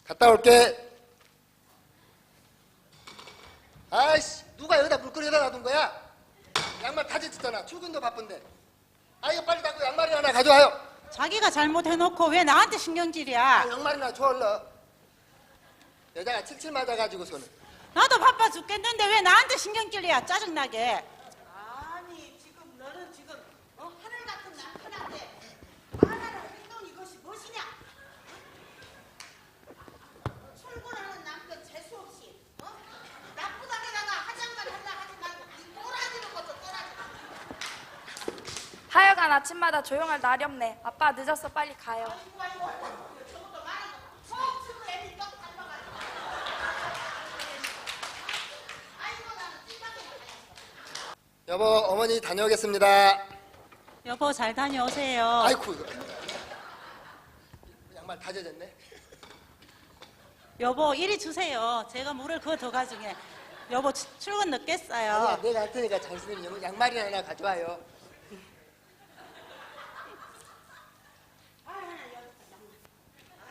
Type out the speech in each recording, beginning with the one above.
갔다 올게. 아이씨, 누가 여기다 물거리에다 놔둔 거야? 양말 다 젖었잖아. 출근도 바쁜데. 아, 이거 빨리 닦고 양말이 하나 가져와요. 자기가 잘못해놓고 왜 나한테 신경질이야? 양말이나 줘 얼른. 여자가 칠칠 맞아가지고서는. 나도 바빠 죽겠는데 왜 나한테 신경질이야? 짜증나게. 아니 지금 너는 지금 하늘 같은 남편한테 말하는 행동 이것이 무엇이냐? 출근하는 남편 재수 없이 나쁘다게다가 화장만 한다 하지 말고 이 꼬라지는 것도 꼬라지. 하여간 아침마다 조용할 날이 없네. 아빠 늦었어. 빨리 가요. 아이고 저것도 말한 거속 치고 애미 떡 닮아가지고. 아이고 나는 찐밖에 못하겠어. 여보, 어머니 다녀오겠습니다. 여보 잘 다녀오세요. 아이쿠, 이거. 양말 다 젖었네. 여보 이리 주세요. 제가 물을 그거 더 가중해. 여보 출근 늦겠어요. 아니야, 내가 할 테니까 장수님 양말이나 하나 가져와요.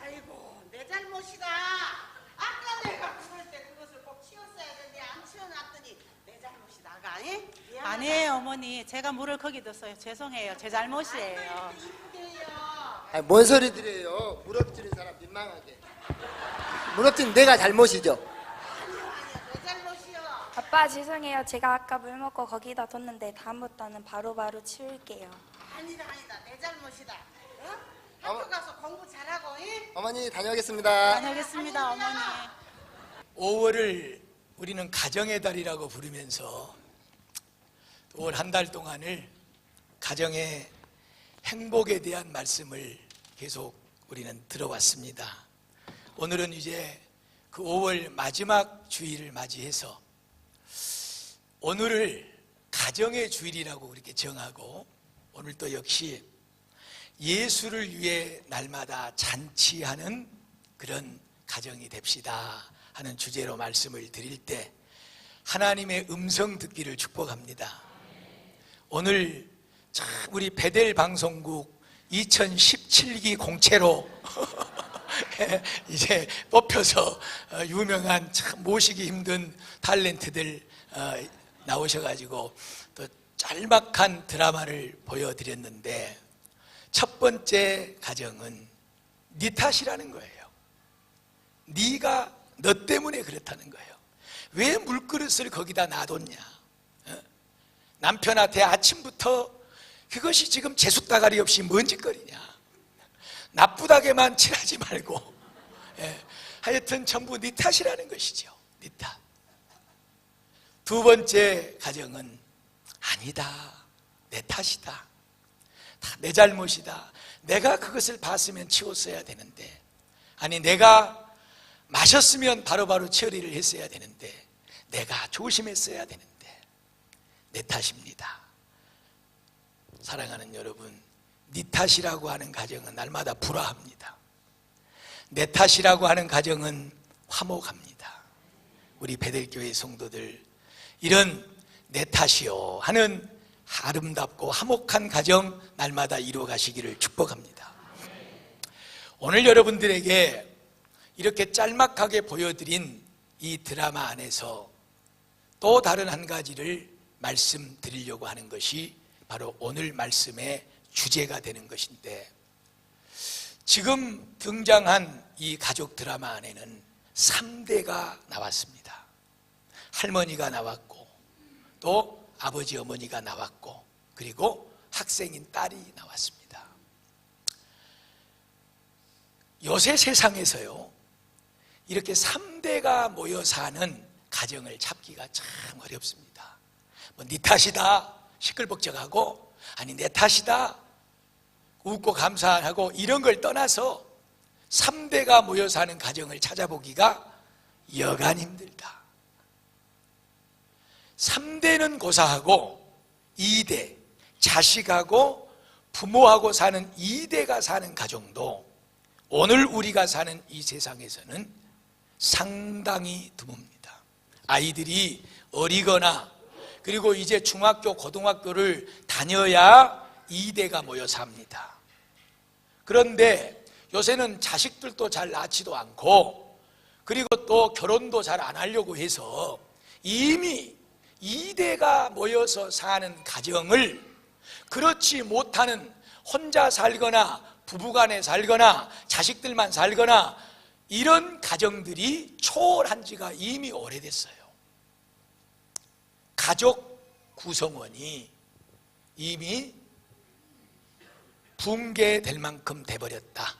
아이고 내 잘못이다. 아까 내가 부를 때 그것을 꼭 치웠어야 되는데 안 치워놨더니 내 잘못이 나가. 미안하다. 아니에요 어머니. 제가 물을 거기 뒀어요. 죄송해요. 제 잘못이에요. 아이고 이쁘게 해요. 아니, 뭔 소리들이에요. 무릎지는 사람 민망하게. 무릎지는 내가 잘못이죠. 아니야 내 잘못이요. 아빠 죄송해요. 제가 아까 물 먹고 거기다 뒀는데 다음부터는 바로바로 치울게요. 아니다 내 잘못이다. 학교 가서 공부 잘하고. 어머니 다녀오겠습니다. 다녀오겠습니다 어머니. 5월을 우리는 가정의 달이라고 부르면서 올 한 달 동안을 가정의 행복에 대한 말씀을 계속 우리는 들어왔습니다. 오늘은 이제 그 5월 마지막 주일을 맞이해서 오늘을 가정의 주일이라고 그렇게 정하고 오늘 또 역시 예수를 위해 날마다 잔치하는 그런 가정이 됩시다 하는 주제로 말씀을 드릴 때 하나님의 음성 듣기를 축복합니다. 오늘 참 우리 베델 방송국 2017기 공채로 이제 뽑혀서 유명한 참 모시기 힘든 탤런트들 나오셔가지고 또 짤막한 드라마를 보여드렸는데 첫 번째 가정은 네 탓이라는 거예요. 네가 너 때문에 그렇다는 거예요. 왜 물그릇을 거기다 놔뒀냐? 남편한테 아침부터 그것이 지금 재숫다가리 없이 뭔 짓거리냐? 나쁘다게만 칠하지 말고 하여튼 전부 네 탓이라는 것이죠. 네 탓. 두 번째 가정은 아니다. 내 탓이다. 다 내 잘못이다. 내가 그것을 봤으면 치웠어야 되는데 아니 내가 마셨으면 바로바로 처리를 했어야 되는데 내가 조심했어야 되는데 내 탓입니다. 사랑하는 여러분, 네 탓이라고 하는 가정은 날마다 불화합니다. 내 탓이라고 하는 가정은 화목합니다. 우리 베델교회 성도들 이런 내 탓이요 하는 아름답고 화목한 가정 날마다 이루어 가시기를 축복합니다. 오늘 여러분들에게 이렇게 짤막하게 보여드린 이 드라마 안에서 또 다른 한 가지를 말씀드리려고 하는 것이 바로 오늘 말씀의 주제가 되는 것인데 지금 등장한 이 가족 드라마 안에는 3대가 나왔습니다. 할머니가 나왔고 또 아버지 어머니가 나왔고 그리고 학생인 딸이 나왔습니다. 요새 세상에서요 이렇게 3대가 모여 사는 가정을 찾기가 참 어렵습니다. 뭐 네 탓이다 시끌벅적하고 아니 내 탓이다 웃고 감사하고 이런 걸 떠나서 3대가 모여 사는 가정을 찾아보기가 여간 힘들다. 3대는 고사하고 2대 자식하고 부모하고 사는 2대가 사는 가정도 오늘 우리가 사는 이 세상에서는 상당히 드뭅니다. 아이들이 어리거나 그리고 이제 중학교, 고등학교를 다녀야 2대가 모여 삽니다. 그런데 요새는 자식들도 잘 낳지도 않고 그리고 또 결혼도 잘 안 하려고 해서 이미 2대가 모여서 사는 가정을 그렇지 못하는 혼자 살거나 부부간에 살거나 자식들만 살거나 이런 가정들이 초월한 지가 이미 오래됐어요. 가족 구성원이 이미 붕괴될 만큼 돼버렸다.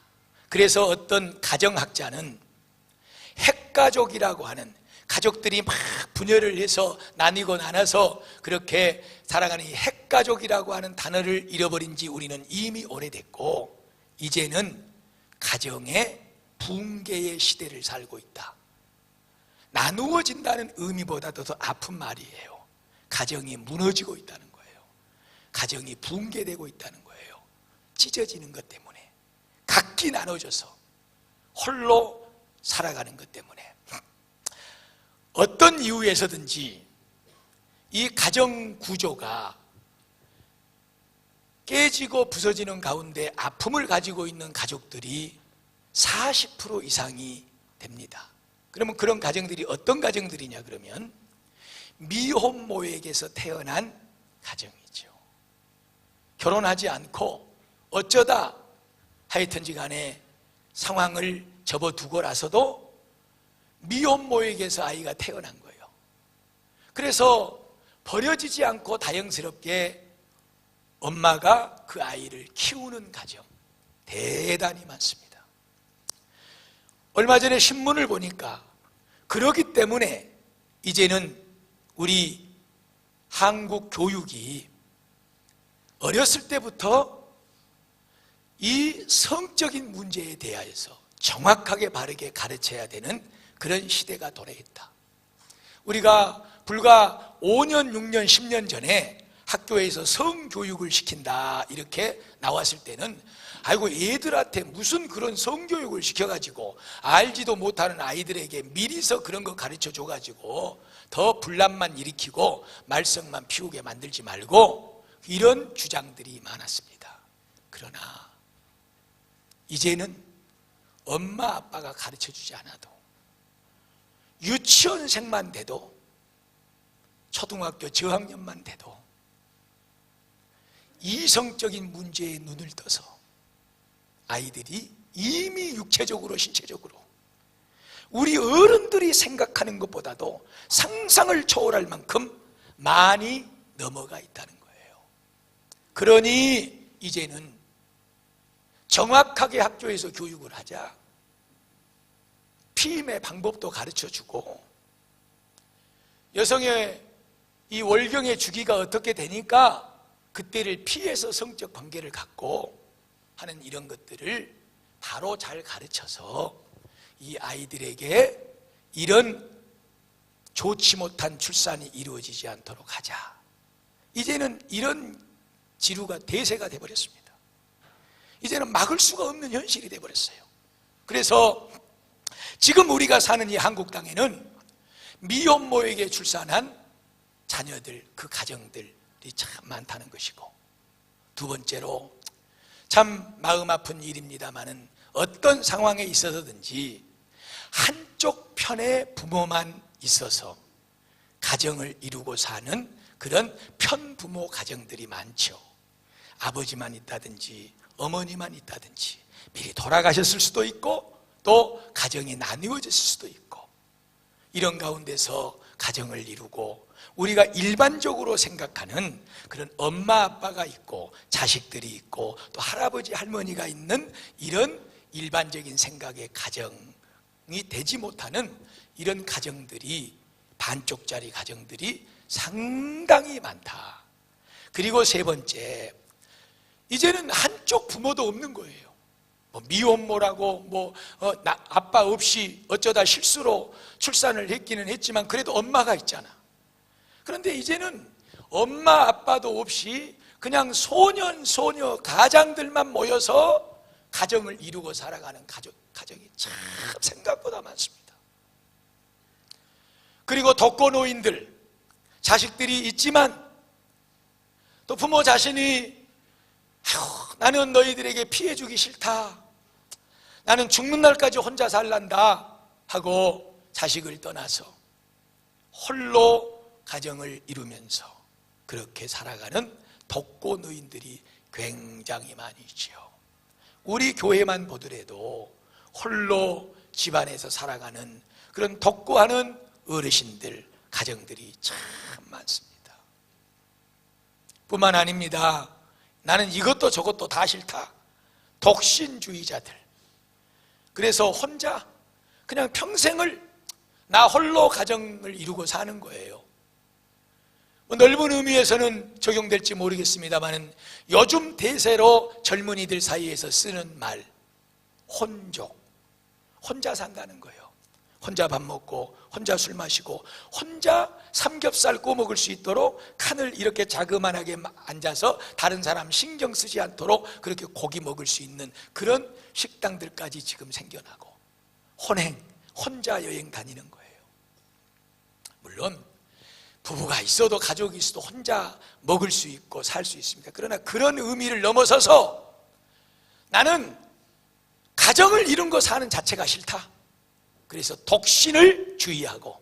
그래서 어떤 가정학자는 핵가족이라고 하는, 가족들이 막 분열을 해서 나뉘고 나눠서 그렇게 살아가는 이 핵가족이라고 하는 단어를 잃어버린 지 우리는 이미 오래됐고, 이제는 가정의 붕괴의 시대를 살고 있다. 나누어진다는 의미보다도 더 아픈 말이에요. 가정이 무너지고 있다는 거예요. 가정이 붕괴되고 있다는 거예요. 찢어지는 것 때문에, 각기 나눠져서 홀로 살아가는 것 때문에. 어떤 이유에서든지 이 가정 구조가 깨지고 부서지는 가운데 아픔을 가지고 있는 가족들이 40% 이상이 됩니다. 그러면 그런 가정들이 어떤 가정들이냐 그러면 미혼모에게서 태어난 가정이죠. 결혼하지 않고 어쩌다 하여튼지 간에 상황을 접어두고라서도 미혼모에게서 아이가 태어난 거예요. 그래서 버려지지 않고 다행스럽게 엄마가 그 아이를 키우는 가정 대단히 많습니다. 얼마 전에 신문을 보니까 그러기 때문에 이제는 우리 한국 교육이 어렸을 때부터 이 성적인 문제에 대하여서 정확하게 바르게 가르쳐야 되는 그런 시대가 도래했다. 우리가 불과 5년, 6년, 10년 전에 학교에서 성교육을 시킨다 이렇게 나왔을 때는 아이고 애들한테 무슨 그런 성교육을 시켜가지고 알지도 못하는 아이들에게 미리서 그런 거 가르쳐 줘가지고 더 분란만 일으키고 말썽만 피우게 만들지 말고 이런 주장들이 많았습니다. 그러나 이제는 엄마 아빠가 가르쳐 주지 않아도 유치원생만 돼도 초등학교 저학년만 돼도 이성적인 문제에 눈을 떠서 아이들이 이미 육체적으로 신체적으로 우리 어른들이 생각하는 것보다도 상상을 초월할 만큼 많이 넘어가 있다는 거예요. 그러니 이제는 정확하게 학교에서 교육을 하자. 피임의 방법도 가르쳐주고 여성의 이 월경의 주기가 어떻게 되니까 그때를 피해서 성적 관계를 갖고 하는 이런 것들을 바로 잘 가르쳐서 이 아이들에게 이런 좋지 못한 출산이 이루어지지 않도록 하자. 이제는 이런 지루가 대세가 돼버렸습니다. 이제는 막을 수가 없는 현실이 돼버렸어요. 그래서 지금 우리가 사는 이 한국 땅에는 미혼모에게 출산한 자녀들, 그 가정들이 참 많다는 것이고, 두 번째로 참 마음 아픈 일입니다마는 어떤 상황에 있어서든지 한쪽 편의 부모만 있어서 가정을 이루고 사는 그런 편부모 가정들이 많죠. 아버지만 있다든지 어머니만 있다든지 미리 돌아가셨을 수도 있고 또 가정이 나뉘어졌을 수도 있고, 이런 가운데서 가정을 이루고 우리가 일반적으로 생각하는 그런 엄마 아빠가 있고 자식들이 있고 또 할아버지 할머니가 있는 이런 일반적인 생각의 가정이 되지 못하는 이런 가정들이, 반쪽짜리 가정들이 상당히 많다. 그리고 세 번째, 이제는 한쪽 부모도 없는 거예요. 미혼모라고 아빠 없이 어쩌다 실수로 출산을 했기는 했지만 그래도 엄마가 있잖아. 그런데 이제는 엄마 아빠도 없이 그냥 소년 소녀 가장들만 모여서 가정을 이루고 살아가는 가정이 참 생각보다 많습니다. 그리고 독거노인들, 자식들이 있지만 또 부모 자신이 나는 너희들에게 피해 주기 싫다, 나는 죽는 날까지 혼자 살란다, 하고 자식을 떠나서 홀로 가정을 이루면서 그렇게 살아가는 독고 노인들이 굉장히 많이 있지요. 우리 교회만 보더라도 홀로 집안에서 살아가는 그런 독고하는 어르신들, 가정들이 참 많습니다. 뿐만 아닙니다. 나는 이것도 저것도 다 싫다. 독신주의자들. 그래서 혼자 그냥 평생을 나 홀로 가정을 이루고 사는 거예요. 넓은 의미에서는 적용될지 모르겠습니다만 요즘 대세로 젊은이들 사이에서 쓰는 말, 혼족. 혼자 산다는 거예요. 혼자 밥 먹고 혼자 술 마시고 혼자 삼겹살 구워 먹을 수 있도록 칸을 이렇게 자그만하게 앉아서 다른 사람 신경 쓰지 않도록 그렇게 고기 먹을 수 있는 그런 식당들까지 지금 생겨나고 혼행, 혼자 여행 다니는 거예요. 물론 부부가 있어도 가족이 있어도 혼자 먹을 수 있고 살 수 있습니다. 그러나 그런 의미를 넘어서서 나는 가정을 이룬 거 사는 자체가 싫다. 그래서 독신을 주의하고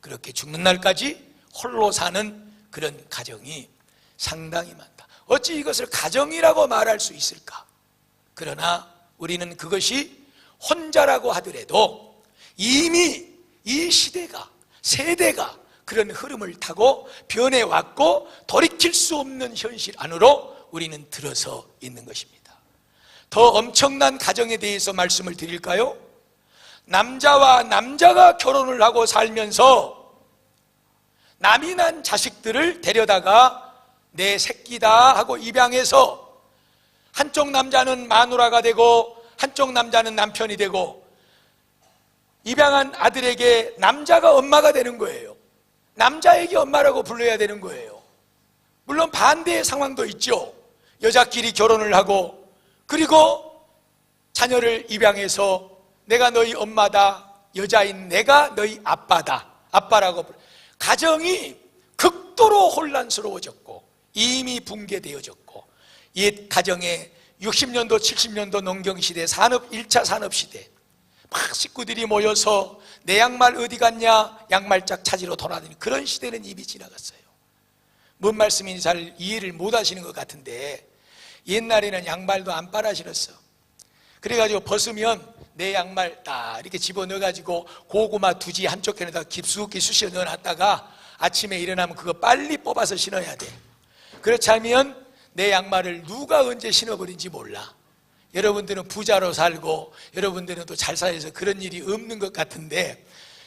그렇게 죽는 날까지 홀로 사는 그런 가정이 상당히 많다. 어찌 이것을 가정이라고 말할 수 있을까? 그러나 우리는 그것이 혼자라고 하더라도 이미 이 시대가, 세대가 그런 흐름을 타고 변해왔고 돌이킬 수 없는 현실 안으로 우리는 들어서 있는 것입니다. 더 엄청난 가정에 대해서 말씀을 드릴까요? 남자와 남자가 결혼을 하고 살면서 남이 난 자식들을 데려다가 내 새끼다 하고 입양해서 한쪽 남자는 마누라가 되고 한쪽 남자는 남편이 되고 입양한 아들에게 남자가 엄마가 되는 거예요. 남자에게 엄마라고 불러야 되는 거예요. 물론 반대의 상황도 있죠. 여자끼리 결혼을 하고 그리고 자녀를 입양해서 내가 너희 엄마다, 여자인 내가 너희 아빠다, 아빠라고 가정이 극도로 혼란스러워졌고 이미 붕괴되어졌고 옛 가정에 60년도 70년도 농경시대 1차 산업시대 막 식구들이 모여서 내 양말 어디 갔냐 양말짝 찾으러 돌아다니는 그런 시대는 이미 지나갔어요. 뭔 말씀인지 잘 이해를 못 하시는 것 같은데 옛날에는 양말도 안 빨아 신었어. 그래가지고 벗으면 내 양말 딱 이렇게 집어넣어가지고 고구마 두지 한쪽 편에다 깊숙이 쑤셔 넣어놨다가 아침에 일어나면 그거 빨리 뽑아서 신어야 돼. 그렇지 않으면 내 양말을 누가 언제 신어버린지 몰라. 여러분들은 부자로 살고 여러분들은 또 잘 살아서 그런 일이 없는 것 같은데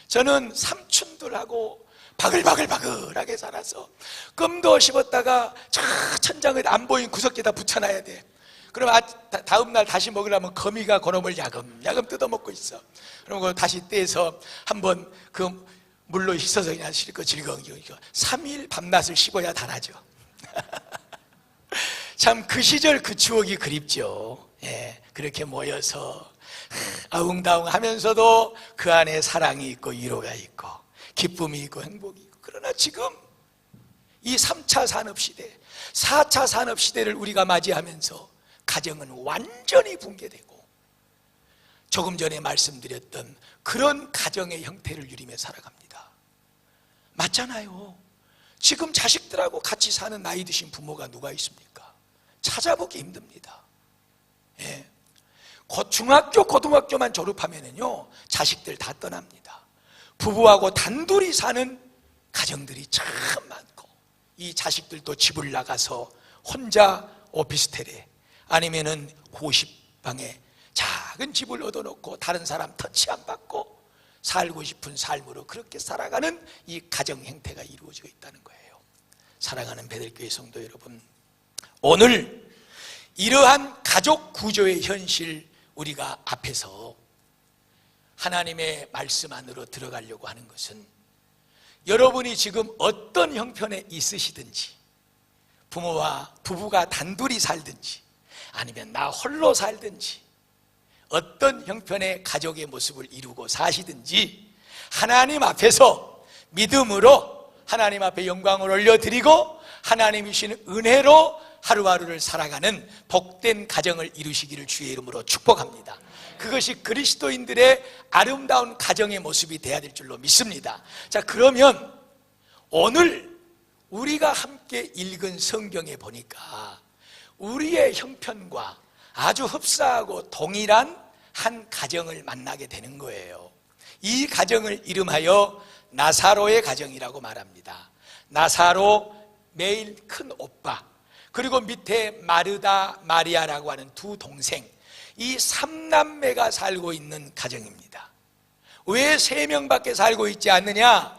저는 삼촌들하고 바글바글바글하게 살아서 껌도 씹었다가 저 천장에 안 보인 구석에다 붙여놔야 돼. 그럼 다음날 다시 먹으려면 거미가 그놈을 야금야금 뜯어먹고 있어. 그럼 그거 다시 떼서 한번 그 물로 씻어서 그냥 실컷 즐거운 3일 밤낮을 씹어야 달아져. 참 그 시절 그 추억이 그립죠. 예, 그렇게 모여서 아웅다웅 하면서도 그 안에 사랑이 있고 위로가 있고 기쁨이 있고 행복이 있고. 그러나 지금 이 3차 산업시대 4차 산업시대를 우리가 맞이하면서 가정은 완전히 붕괴되고 조금 전에 말씀드렸던 그런 가정의 형태를 누리며 살아갑니다. 맞잖아요. 지금 자식들하고 같이 사는 나이 드신 부모가 누가 있습니까? 찾아보기 힘듭니다. 예. 중학교, 고등학교만 졸업하면은요, 자식들 다 떠납니다. 부부하고 단둘이 사는 가정들이 참 많고, 이 자식들도 집을 나가서 혼자 오피스텔에 아니면은 고시방에 작은 집을 얻어놓고 다른 사람 터치 안 받고 살고 싶은 삶으로 그렇게 살아가는 이 가정 형태가 이루어지고 있다는 거예요. 사랑하는 베들교회 성도 여러분, 오늘 이러한 가족 구조의 현실 우리가 앞에서 하나님의 말씀 안으로 들어가려고 하는 것은 여러분이 지금 어떤 형편에 있으시든지 부부가 단둘이 살든지 아니면 나 홀로 살든지 어떤 형편의 가족의 모습을 이루고 사시든지 하나님 앞에서 믿음으로 하나님 앞에 영광을 올려드리고 하나님이 주시는 은혜로 하루하루를 살아가는 복된 가정을 이루시기를 주의 이름으로 축복합니다. 그것이 그리스도인들의 아름다운 가정의 모습이 되어야 될 줄로 믿습니다. 자, 그러면 오늘 우리가 함께 읽은 성경에 보니까 우리의 형편과 아주 흡사하고 동일한 한 가정을 만나게 되는 거예요. 이 가정을 이름하여 나사로의 가정이라고 말합니다. 나사로, 매일 큰 오빠, 그리고 밑에 마르다, 마리아라고 하는 두 동생, 이 3남매가 살고 있는 가정입니다. 왜 3명밖에 살고 있지 않느냐?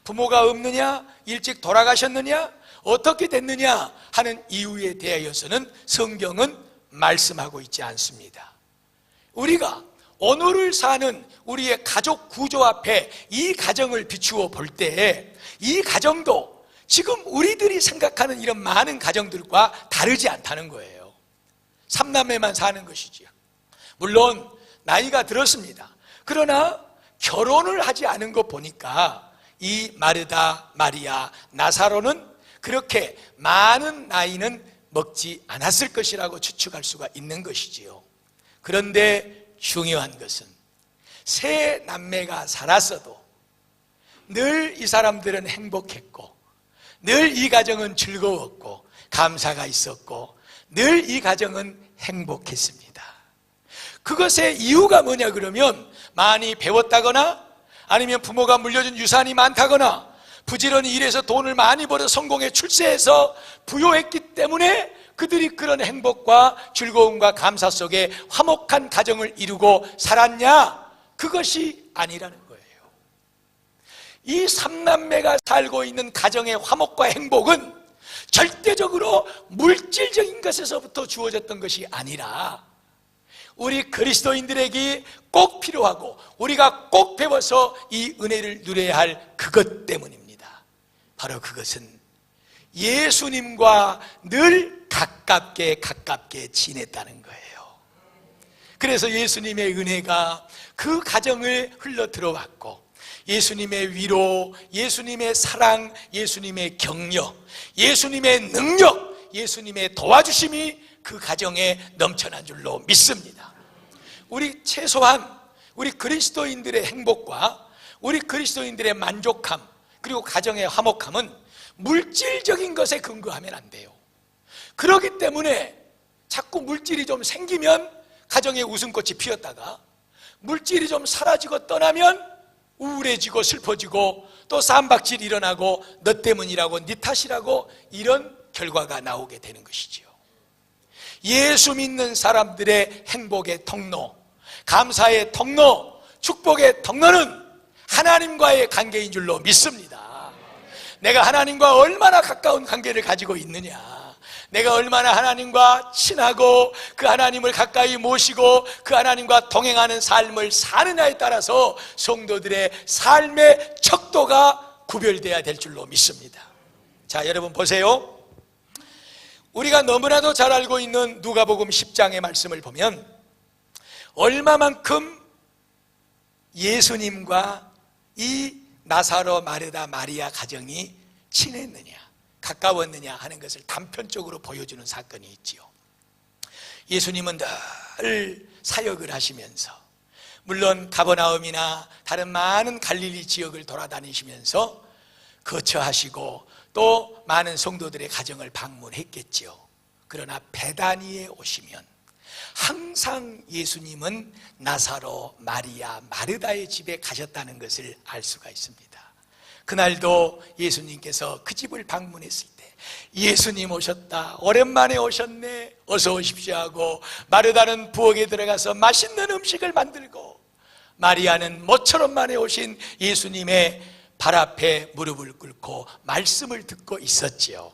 부모가 없느냐? 일찍 돌아가셨느냐? 어떻게 됐느냐? 하는 이유에 대하여서는 성경은 말씀하고 있지 않습니다. 우리가 오늘을 사는 우리의 가족 구조 앞에 이 가정을 비추어 볼 때 이 가정도 지금 우리들이 생각하는 이런 많은 가정들과 다르지 않다는 거예요. 3남매만 사는 것이지요. 물론 나이가 들었습니다. 그러나 결혼을 하지 않은 거 보니까 이 마르다, 마리아, 나사로는 그렇게 많은 나이는 먹지 않았을 것이라고 추측할 수가 있는 것이지요. 그런데 중요한 것은 3남매가 살았어도 늘 이 사람들은 행복했고, 늘 이 가정은 즐거웠고, 감사가 있었고, 늘 이 가정은 행복했습니다. 그것의 이유가 뭐냐 그러면 많이 배웠다거나 아니면 부모가 물려준 유산이 많다거나 부지런히 일해서 돈을 많이 벌어 성공에 출세해서 부유했기 때문에 그들이 그런 행복과 즐거움과 감사 속에 화목한 가정을 이루고 살았냐? 그것이 아니라는 거예요. 이 3남매가 살고 있는 가정의 화목과 행복은 절대적으로 물질적인 것에서부터 주어졌던 것이 아니라 우리 그리스도인들에게 꼭 필요하고 우리가 꼭 배워서 이 은혜를 누려야 할 그것 때문입니다. 바로 그것은 예수님과 늘 가깝게 지냈다는 거예요. 그래서 예수님의 은혜가 그 가정을 흘러 들어왔고 예수님의 위로, 예수님의 사랑, 예수님의 격려, 예수님의 능력, 예수님의 도와주심이 그 가정에 넘쳐난 줄로 믿습니다. 우리 최소한 우리 그리스도인들의 행복과 우리 그리스도인들의 만족함, 그리고 가정의 화목함은 물질적인 것에 근거하면 안 돼요. 그렇기 때문에 자꾸 물질이 좀 생기면 가정에 웃음꽃이 피었다가 물질이 좀 사라지고 떠나면 우울해지고 슬퍼지고 또 쌈박질 일어나고 너 때문이라고 네 탓이라고 이런 결과가 나오게 되는 것이지요. 예수 믿는 사람들의 행복의 통로, 감사의 통로, 축복의 통로는 하나님과의 관계인 줄로 믿습니다. 내가 하나님과 얼마나 가까운 관계를 가지고 있느냐, 내가 얼마나 하나님과 친하고 그 하나님을 가까이 모시고 그 하나님과 동행하는 삶을 사느냐에 따라서 성도들의 삶의 척도가 구별되어야 될 줄로 믿습니다. 자, 여러분 보세요. 우리가 너무나도 잘 알고 있는 누가복음 10장의 말씀을 보면 얼마만큼 예수님과 이 나사로, 마르다, 마리아 가정이 친했느냐, 가까웠느냐 하는 것을 단편적으로 보여주는 사건이 있지요. 예수님은 늘 사역을 하시면서 물론 가버나움이나 다른 많은 갈릴리 지역을 돌아다니시면서 거처하시고 또 많은 성도들의 가정을 방문했겠지요. 그러나 베다니에 오시면 항상 예수님은 나사로, 마리아, 마르다의 집에 가셨다는 것을 알 수가 있습니다. 그날도 예수님께서 그 집을 방문했을 때 예수님 오셨다, 오랜만에 오셨네, 어서 오십시오 하고 마르다는 부엌에 들어가서 맛있는 음식을 만들고 마리아는 모처럼 만에 오신 예수님의 발 앞에 무릎을 꿇고 말씀을 듣고 있었지요.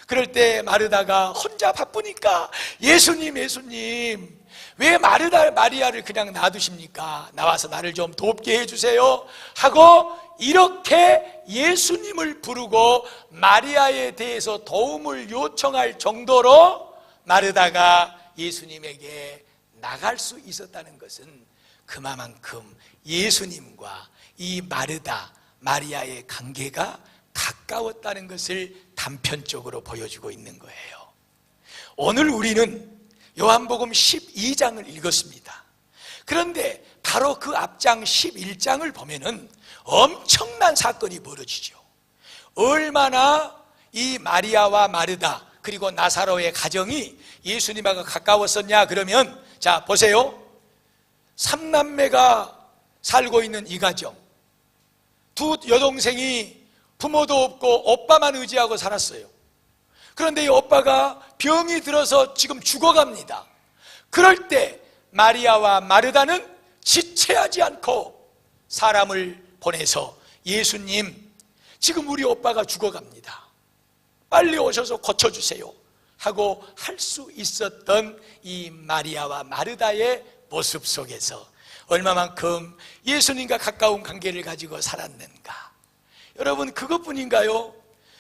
그럴 때 마르다가 혼자 바쁘니까 예수님 왜 마리아를 그냥 놔두십니까? 나와서 나를 좀 돕게 해주세요 하고 이렇게 예수님을 부르고 마리아에 대해서 도움을 요청할 정도로 마르다가 예수님에게 나갈 수 있었다는 것은 그만큼 예수님과 이 마르다, 마리아의 관계가 가까웠다는 것을 단편적으로 보여주고 있는 거예요. 오늘 우리는 요한복음 12장을 읽었습니다. 그런데 바로 그 앞장 11장을 보면은 엄청난 사건이 벌어지죠. 얼마나 이 마리아와 마르다 그리고 나사로의 가정이 예수님하고 가까웠었냐 그러면, 자 보세요. 3남매가 살고 있는 이 가정, 두 여동생이 부모도 없고 오빠만 의지하고 살았어요. 그런데 이 오빠가 병이 들어서 지금 죽어갑니다. 그럴 때 마리아와 마르다는 지체하지 않고 사람을 보내서 예수님, 지금 우리 오빠가 죽어갑니다. 빨리 오셔서 고쳐주세요 하고 할 수 있었던 이 마리아와 마르다의 모습 속에서 얼마만큼 예수님과 가까운 관계를 가지고 살았는가. 여러분, 그것뿐인가요?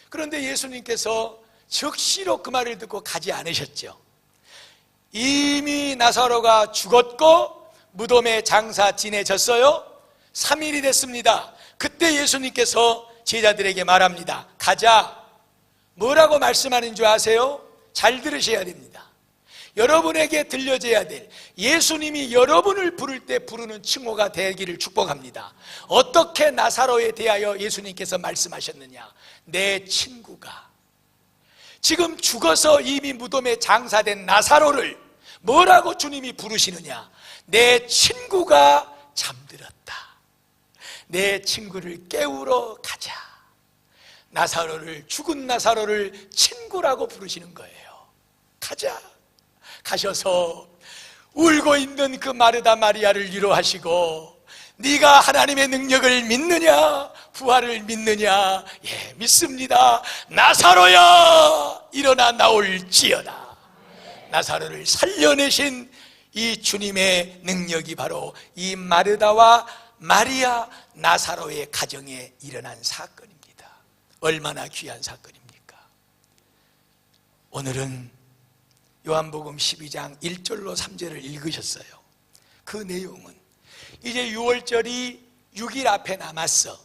그런데 예수님께서 즉시로 그 말을 듣고 가지 않으셨죠. 이미 나사로가 죽었고 무덤에 장사 지내졌어요. 3일이 됐습니다. 그때 예수님께서 제자들에게 말합니다. 가자. 뭐라고 말씀하는 줄 아세요? 잘 들으셔야 됩니다. 여러분에게 들려져야 될, 예수님이 여러분을 부를 때 부르는 칭호가 되기를 축복합니다. 어떻게 나사로에 대하여 예수님께서 말씀하셨느냐? 내 친구가. 지금 죽어서 이미 무덤에 장사된 나사로를 뭐라고 주님이 부르시느냐? 내 친구가 잠들었다. 내 친구를 깨우러 가자. 나사로를, 죽은 나사로를 친구라고 부르시는 거예요. 가자. 가셔서 울고 있는 그 마르다 마리아를 위로하시고, 네가 하나님의 능력을 믿느냐? 부활을 믿느냐? 예, 믿습니다. 나사로야, 일어나 나올지어다. 나사로를 살려내신 이 주님의 능력이 바로 이 마르다와 마리아, 나사로의 가정에 일어난 사건입니다. 얼마나 귀한 사건입니까? 오늘은 요한복음 12장 1절로 3절을 읽으셨어요. 그 내용은 이제 6월절이 6일 앞에 남았어.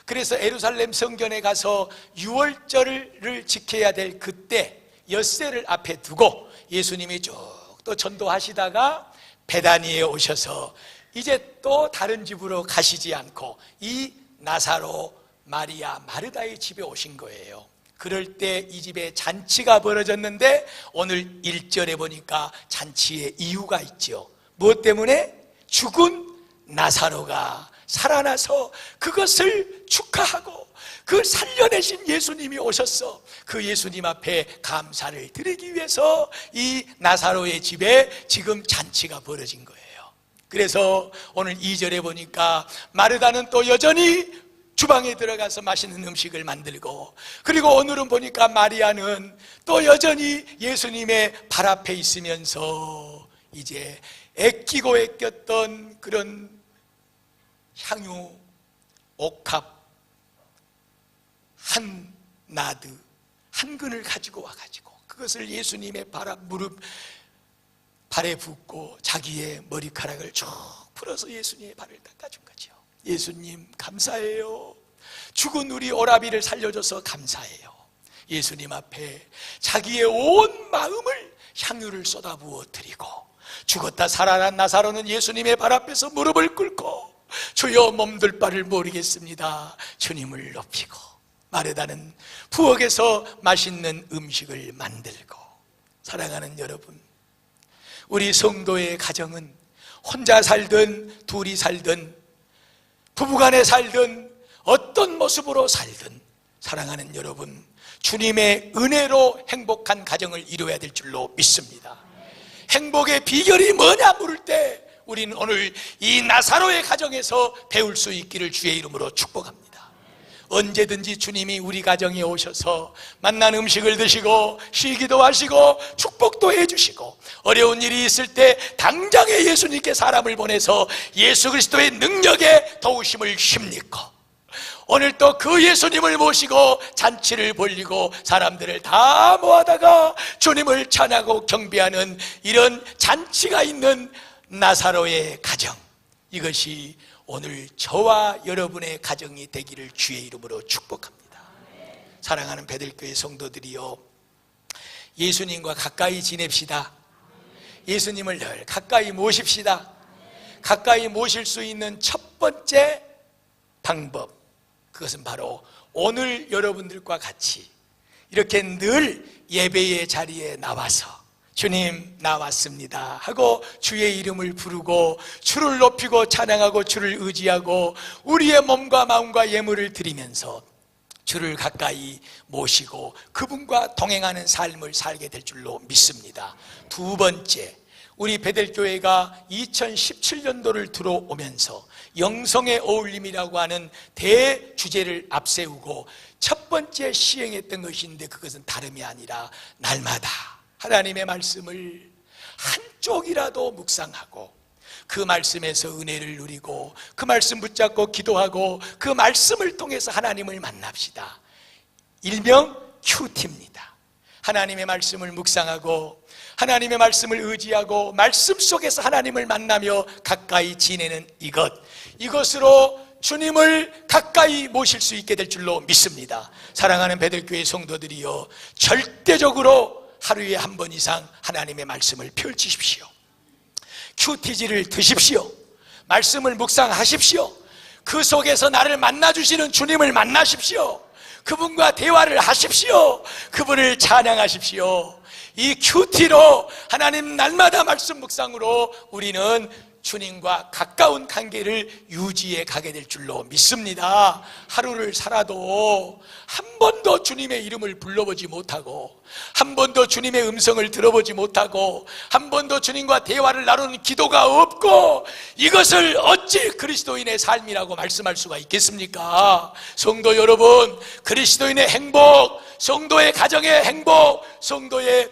그래서 예루살렘 성전에 가서 6월절을 지켜야 될 그때 엿새를 앞에 두고 예수님이 쭉 또 전도하시다가 베다니에 오셔서 이제 또 다른 집으로 가시지 않고 이 나사로, 마리아, 마르다의 집에 오신 거예요. 그럴 때 이 집에 잔치가 벌어졌는데 오늘 1절에 보니까 잔치의 이유가 있죠. 무엇 때문에? 죽은 나사로가 살아나서 그것을 축하하고 그 살려내신 예수님이 오셨어. 그 예수님 앞에 감사를 드리기 위해서 이 나사로의 집에 지금 잔치가 벌어진 거예요. 그래서 오늘 2절에 보니까 마르다는 또 여전히 주방에 들어가서 맛있는 음식을 만들고, 그리고 오늘은 보니까 마리아는 또 여전히 예수님의 발 앞에 있으면서 이제 애끼고 애꼈던 그런 향유, 옥합, 한 나드, 한 근을 가지고 와가지고 그것을 예수님의 무릎 발에 붓고 자기의 머리카락을 쭉 풀어서 예수님의 발을 닦아준 거죠. 예수님 감사해요. 죽은 우리 오라비를 살려줘서 감사해요. 예수님 앞에 자기의 온 마음을 향유를 쏟아부어 드리고, 죽었다 살아난 나사로는 예수님의 발 앞에서 무릎을 꿇고 주여 몸둘 바를 모르겠습니다. 주님을 높이고, 마르다는 부엌에서 맛있는 음식을 만들고. 사랑하는 여러분, 우리 성도의 가정은 혼자 살든 둘이 살든 부부간에 살든 어떤 모습으로 살든, 사랑하는 여러분, 주님의 은혜로 행복한 가정을 이루어야 될 줄로 믿습니다. 행복의 비결이 뭐냐 물을 때 우리는 오늘 이 나사로의 가정에서 배울 수 있기를 주의 이름으로 축복합니다. 언제든지 주님이 우리 가정에 오셔서 맛난 음식을 드시고 쉬기도 하시고 축복도 해주시고, 어려운 일이 있을 때 당장에 예수님께 사람을 보내서 예수 그리스도의 능력에 도우심을 힘입고, 오늘 또 그 예수님을 모시고 잔치를 벌리고 사람들을 다 모아다가 주님을 찬양하고 경배하는 이런 잔치가 있는 나사로의 가정, 이것이 오늘 저와 여러분의 가정이 되기를 주의 이름으로 축복합니다. 사랑하는 베들교회 성도들이요, 예수님과 가까이 지냅시다. 예수님을 늘 가까이 모십시다. 가까이 모실 수 있는 첫 번째 방법, 그것은 바로 오늘 여러분들과 같이 이렇게 늘 예배의 자리에 나와서 주님 나왔습니다 하고 주의 이름을 부르고 주를 높이고 찬양하고 주를 의지하고 우리의 몸과 마음과 예물을 드리면서 주를 가까이 모시고 그분과 동행하는 삶을 살게 될 줄로 믿습니다. 두 번째, 우리 베델교회가 2017년도를 들어오면서 영성의 어울림이라고 하는 대주제를 앞세우고 첫 번째 시행했던 것인데, 그것은 다름이 아니라 날마다 하나님의 말씀을 한쪽이라도 묵상하고 그 말씀에서 은혜를 누리고 그 말씀 붙잡고 기도하고 그 말씀을 통해서 하나님을 만납시다. 일명 큐티입니다. 하나님의 말씀을 묵상하고 하나님의 말씀을 의지하고 말씀 속에서 하나님을 만나며 가까이 지내는 이것으로 주님을 가까이 모실 수 있게 될 줄로 믿습니다. 사랑하는 베들교회 성도들이여, 절대적으로 하루에 한 번 이상 하나님의 말씀을 펼치십시오. 큐티지를 드십시오. 말씀을 묵상하십시오. 그 속에서 나를 만나주시는 주님을 만나십시오. 그분과 대화를 하십시오. 그분을 찬양하십시오. 이 큐티로 하나님 날마다 말씀 묵상으로 우리는 주님과 가까운 관계를 유지해 가게 될 줄로 믿습니다. 하루를 살아도 한 번도 주님의 이름을 불러보지 못하고 한 번도 주님의 음성을 들어보지 못하고 한 번도 주님과 대화를 나누는 기도가 없고 이것을 어찌 그리스도인의 삶이라고 말씀할 수가 있겠습니까? 성도 여러분, 그리스도인의 행복, 성도의 가정의 행복, 성도의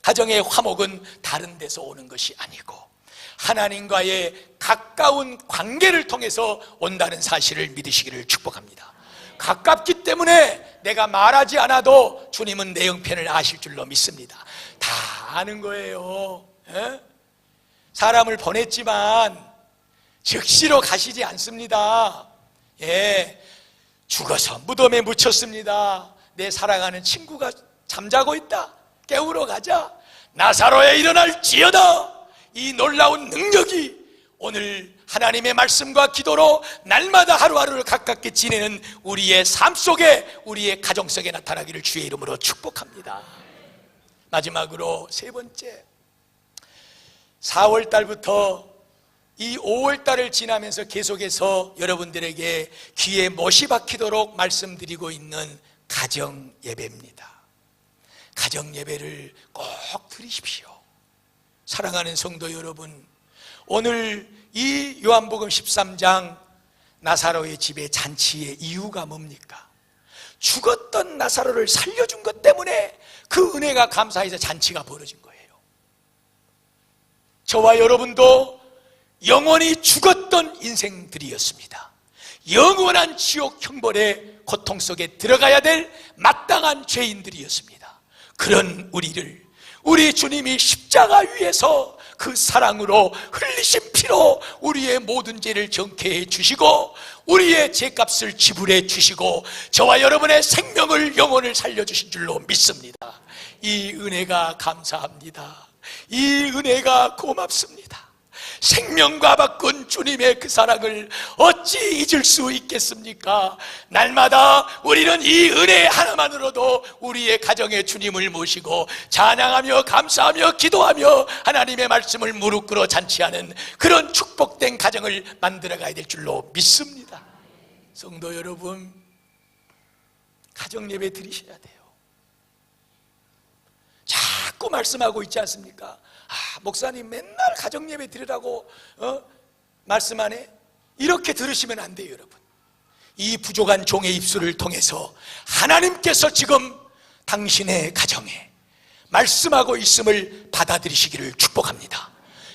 가정의 화목은 다른 데서 오는 것이 아니고 하나님과의 가까운 관계를 통해서 온다는 사실을 믿으시기를 축복합니다. 가깝기 때문에 내가 말하지 않아도 주님은 내 형편을 아실 줄로 믿습니다. 다 아는 거예요. 사람을 보냈지만 즉시로 가시지 않습니다. 죽어서 무덤에 묻혔습니다. 내 사랑하는 친구가 잠자고 있다. 깨우러 가자. 나사로에 일어날지어다. 이 놀라운 능력이 오늘 하나님의 말씀과 기도로 날마다 하루하루를 가깝게 지내는 우리의 삶 속에, 우리의 가정 속에 나타나기를 주의 이름으로 축복합니다. 마지막으로 세 번째, 4월 달부터 이 5월 달을 지나면서 계속해서 여러분들에게 귀에 못이 박히도록 말씀드리고 있는 가정 예배입니다. 가정 예배를 꼭 드리십시오. 사랑하는 성도 여러분, 오늘 이 요한복음 13장 나사로의 집에 잔치의 이유가 뭡니까? 죽었던 나사로를 살려준 것 때문에 그 은혜가 감사해서 잔치가 벌어진 거예요. 저와 여러분도 영원히 죽었던 인생들이었습니다. 영원한 지옥 형벌의 고통 속에 들어가야 될 마땅한 죄인들이었습니다. 그런 우리를 우리 주님이 십자가 위에서 그 사랑으로 흘리신 피로 우리의 모든 죄를 정케해 주시고 우리의 죄값을 지불해 주시고 저와 여러분의 생명을, 영혼을 살려주신 줄로 믿습니다. 이 은혜가 감사합니다. 이 은혜가 고맙습니다. 생명과 바꾼 주님의 그 사랑을 어찌 잊을 수 있겠습니까? 날마다 우리는 이 은혜 하나만으로도 우리의 가정에 주님을 모시고 찬양하며 감사하며 기도하며 하나님의 말씀을 무릎 꿇어 잔치하는 그런 축복된 가정을 만들어가야 될 줄로 믿습니다. 성도 여러분, 가정 예배 드리셔야 돼요. 자꾸 말씀하고 있지 않습니까? 목사님 맨날 가정 예배 드리라고 말씀하네. 이렇게 들으시면 안 돼요. 여러분, 이 부족한 종의 입술을 통해서 하나님께서 지금 당신의 가정에 말씀하고 있음을 받아들이시기를 축복합니다.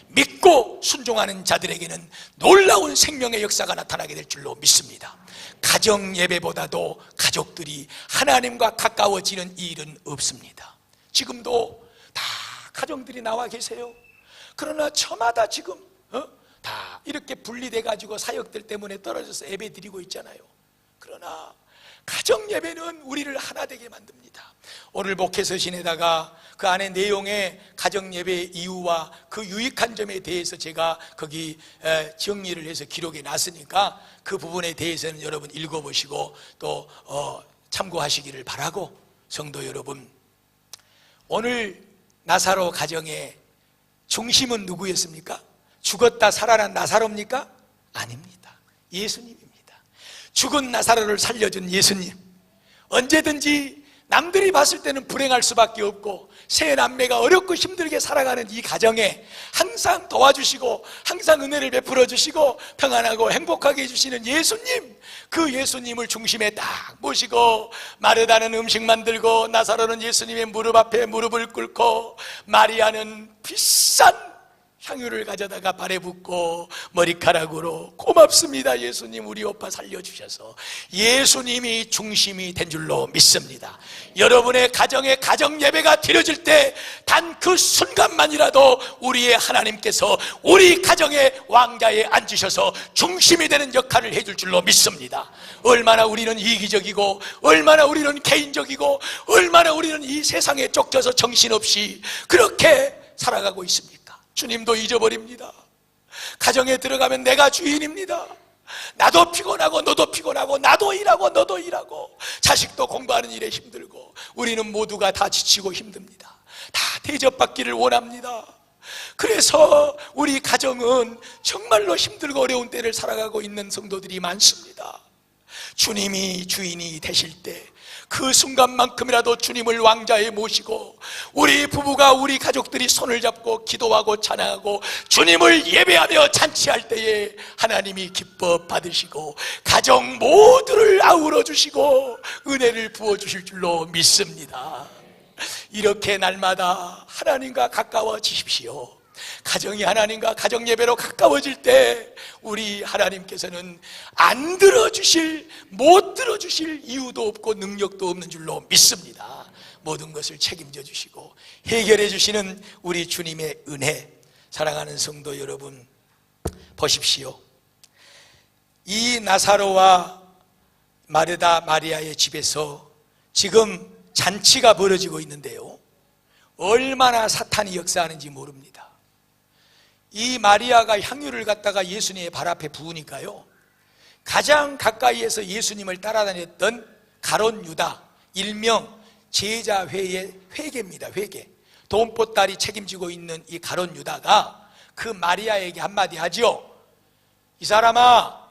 믿고 순종하는 자들에게는 놀라운 생명의 역사가 나타나게 될 줄로 믿습니다. 가정 예배보다도 가족들이 하나님과 가까워지는 일은 없습니다. 지금도 다 가정들이 나와 계세요. 그러나 저마다 지금 다 이렇게 분리돼 가지고 사역들 때문에 떨어져서 예배 드리고 있잖아요. 그러나 가정 예배는 우리를 하나 되게 만듭니다. 오늘 목회서 지내다가 그 안에 내용의 가정 예배의 이유와 그 유익한 점에 대해서 제가 거기 정리를 해서 기록해 놨으니까 그 부분에 대해서는 여러분 읽어보시고 또 참고하시기를 바라고, 성도 여러분, 오늘 나사로 가정의 중심은 누구였습니까? 죽었다 살아난 나사로입니까? 아닙니다. 예수님입니다. 죽은 나사로를 살려준 예수님. 언제든지 남들이 봤을 때는 불행할 수밖에 없고 세 남매가 어렵고 힘들게 살아가는 이 가정에 항상 도와주시고 항상 은혜를 베풀어 주시고 평안하고 행복하게 해주시는 예수님, 그 예수님을 중심에 딱 모시고 마르다는 음식 만들고 나사로는 예수님의 무릎 앞에 무릎을 꿇고 마리아는 비싼 향유를 가져다가 발에 붓고 머리카락으로 고맙습니다 예수님 우리 오빠 살려주셔서, 예수님이 중심이 된 줄로 믿습니다. 여러분의 가정에 가정 예배가 드려질 때 단 그 순간만이라도 우리의 하나님께서 우리 가정의 왕자에 앉으셔서 중심이 되는 역할을 해줄 줄로 믿습니다. 얼마나 우리는 이기적이고 얼마나 우리는 개인적이고 얼마나 우리는 이 세상에 쫓겨서 정신없이 그렇게 살아가고 있습니까? 주님도 잊어버립니다. 가정에 들어가면 내가 주인입니다. 나도 피곤하고 너도 피곤하고 나도 일하고 너도 일하고 자식도 공부하는 일에 힘들고 우리는 모두가 다 지치고 힘듭니다. 다 대접받기를 원합니다. 그래서 우리 가정은 정말로 힘들고 어려운 때를 살아가고 있는 성도들이 많습니다. 주님이 주인이 되실 때 그 순간만큼이라도 주님을 왕자에 모시고 우리 부부가 우리 가족들이 손을 잡고 기도하고 찬양하고 주님을 예배하며 잔치할 때에 하나님이 기뻐 받으시고 가정 모두를 아우러 주시고 은혜를 부어 주실 줄로 믿습니다. 이렇게 날마다 하나님과 가까워지십시오. 가정이 하나님과 가정 예배로 가까워질 때 우리 하나님께서는 안 들어주실, 못 들어주실 이유도 없고 능력도 없는 줄로 믿습니다. 모든 것을 책임져 주시고 해결해 주시는 우리 주님의 은혜. 사랑하는 성도 여러분, 보십시오. 이 나사로와 마르다 마리아의 집에서 지금 잔치가 벌어지고 있는데요, 얼마나 사탄이 역사하는지 모릅니다. 이 마리아가 향유를 갖다가 예수님의 발 앞에 부으니까요, 가장 가까이에서 예수님을 따라다녔던 가룟 유다, 일명 제자회의 회계입니다. 회계. 돈보따리 책임지고 있는 이 가룟 유다가 그 마리아에게 한마디 하지요. 이 사람아,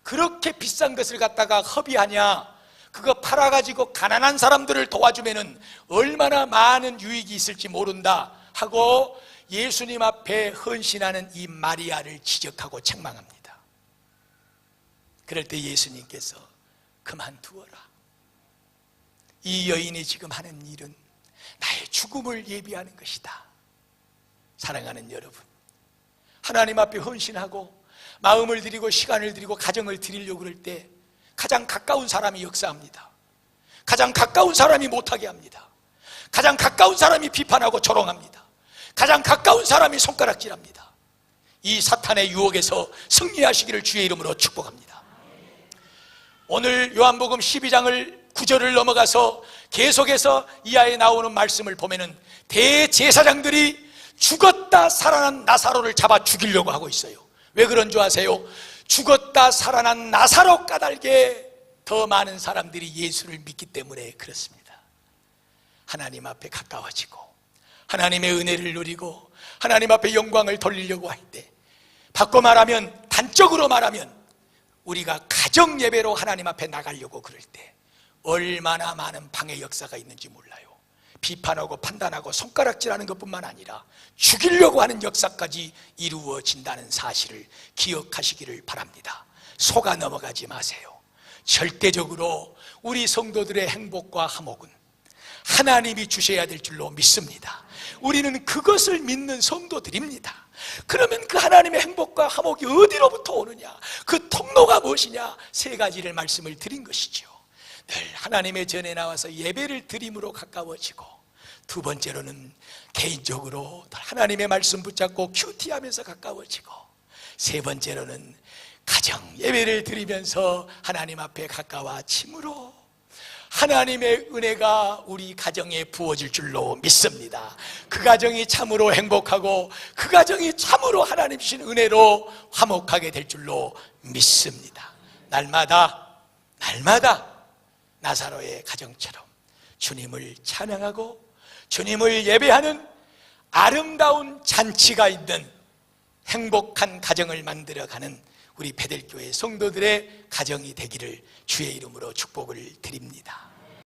그렇게 비싼 것을 갖다가 허비하냐? 그거 팔아가지고 가난한 사람들을 도와주면은 얼마나 많은 유익이 있을지 모른다 하고 예수님 앞에 헌신하는 이 마리아를 지적하고 책망합니다. 그럴 때 예수님께서 그만두어라. 이 여인이 지금 하는 일은 나의 죽음을 예비하는 것이다. 사랑하는 여러분, 하나님 앞에 헌신하고 마음을 드리고 시간을 드리고 가정을 드리려고 그럴 때 가장 가까운 사람이 역사합니다. 가장 가까운 사람이 못하게 합니다. 가장 가까운 사람이 비판하고 조롱합니다. 가장 가까운 사람이 손가락질합니다. 이 사탄의 유혹에서 승리하시기를 주의 이름으로 축복합니다. 오늘 요한복음 12장을 9절을 넘어가서 계속해서 이하에 나오는 말씀을 보면은 대제사장들이 죽었다 살아난 나사로를 잡아 죽이려고 하고 있어요. 왜 그런 줄 아세요? 죽었다 살아난 나사로 까닭에 더 많은 사람들이 예수를 믿기 때문에 그렇습니다. 하나님 앞에 가까워지고 하나님의 은혜를 누리고 하나님 앞에 영광을 돌리려고 할 때, 바꿔 말하면, 단적으로 말하면 우리가 가정 예배로 하나님 앞에 나가려고 그럴 때 얼마나 많은 방해 역사가 있는지 몰라요. 비판하고 판단하고 손가락질하는 것뿐만 아니라 죽이려고 하는 역사까지 이루어진다는 사실을 기억하시기를 바랍니다. 속아 넘어가지 마세요. 절대적으로 우리 성도들의 행복과 화목은 하나님이 주셔야 될 줄로 믿습니다. 우리는 그것을 믿는 성도들입니다. 그러면 그 하나님의 행복과 화목이 어디로부터 오느냐? 그 통로가 무엇이냐? 세 가지를 말씀을 드린 것이죠. 늘 하나님의 전에 나와서 예배를 드림으로 가까워지고, 두 번째로는 개인적으로 하나님의 말씀 붙잡고 큐티하면서 가까워지고, 세 번째로는 가정 예배를 드리면서 하나님 앞에 가까워짐으로 하나님의 은혜가 우리 가정에 부어질 줄로 믿습니다. 그 가정이 참으로 행복하고 그 가정이 참으로 하나님 주신 은혜로 화목하게 될 줄로 믿습니다. 날마다 나사로의 가정처럼 주님을 찬양하고 주님을 예배하는 아름다운 잔치가 있는 행복한 가정을 만들어가는 우리 베델교회 성도들의 가정이 되기를 주의 이름으로 축복을 드립니다.